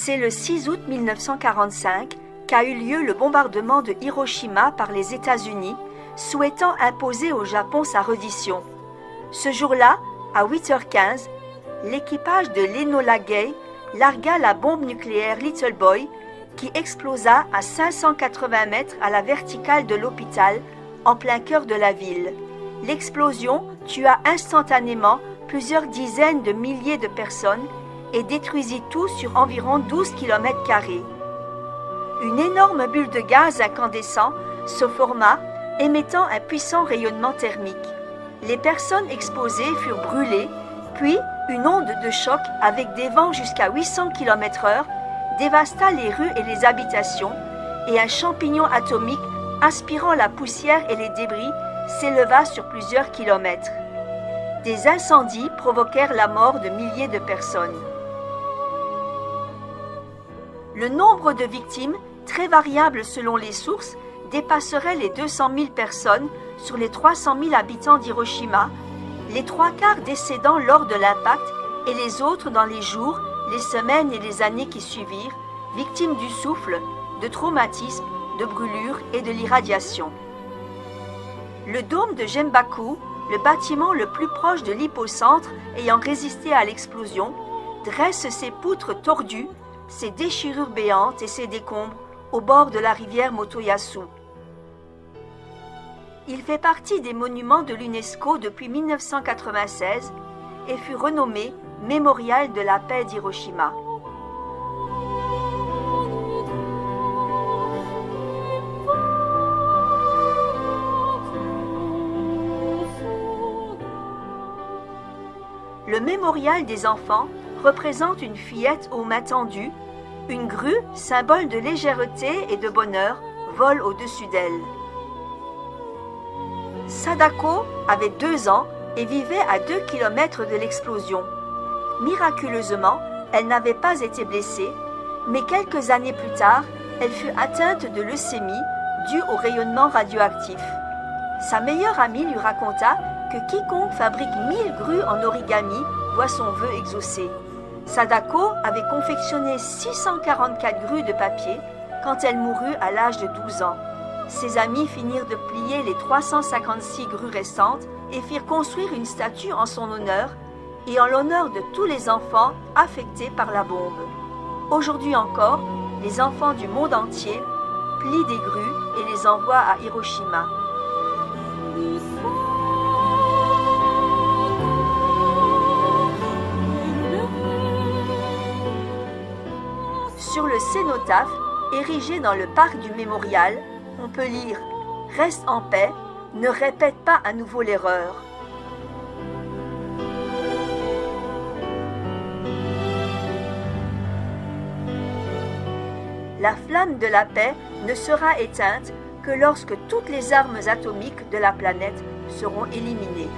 C'est le 6 août 1945 qu'a eu lieu le bombardement de Hiroshima par les États-Unis, souhaitant imposer au Japon sa reddition. Ce jour-là, à 8h15, l'équipage de l'Enola Gay largua la bombe nucléaire Little Boy qui explosa à 580 mètres à la verticale de l'hôpital en plein cœur de la ville. L'explosion tua instantanément plusieurs dizaines de milliers de personnes et détruisit tout sur environ 12 km². Une énorme bulle de gaz incandescent se forma, émettant un puissant rayonnement thermique. Les personnes exposées furent brûlées, puis une onde de choc avec des vents jusqu'à 800 km/h dévasta les rues et les habitations, et un champignon atomique aspirant la poussière et les débris s'éleva sur plusieurs kilomètres. Des incendies provoquèrent la mort de milliers de personnes. Le nombre de victimes, très variable selon les sources, dépasserait les 200 000 personnes sur les 300 000 habitants d'Hiroshima, les 3/4 décédant lors de l'impact et les autres dans les jours, les semaines et les années qui suivirent, victimes du souffle, de traumatismes, de brûlures et de l'irradiation. Le dôme de Genbaku, le bâtiment le plus proche de l'hypocentre ayant résisté à l'explosion, dresse ses poutres tordues, ses déchirures béantes et ses décombres au bord de la rivière Motoyasu. Il fait partie des monuments de l'UNESCO depuis 1996 et fut renommé Mémorial de la paix d'Hiroshima. Le mémorial des enfants représente une fillette aux mains tendues. Une grue, symbole de légèreté et de bonheur, vole au-dessus d'elle. Sadako avait 2 ans et vivait à 2 km de l'explosion. Miraculeusement, elle n'avait pas été blessée, mais quelques années plus tard, elle fut atteinte de leucémie due au rayonnement radioactif. Sa meilleure amie lui raconta que quiconque fabrique 1000 grues en origami voit son vœu exaucé. Sadako avait confectionné 644 grues de papier quand elle mourut à l'âge de 12 ans. Ses amis finirent de plier les 356 grues restantes et firent construire une statue en son honneur et en l'honneur de tous les enfants affectés par la bombe. Aujourd'hui encore, les enfants du monde entier plient des grues et les envoient à Hiroshima. Sur le cénotaphe, érigé dans le parc du mémorial, on peut lire « Reste en paix, ne répète pas à nouveau l'erreur ». La flamme de la paix ne sera éteinte que lorsque toutes les armes atomiques de la planète seront éliminées.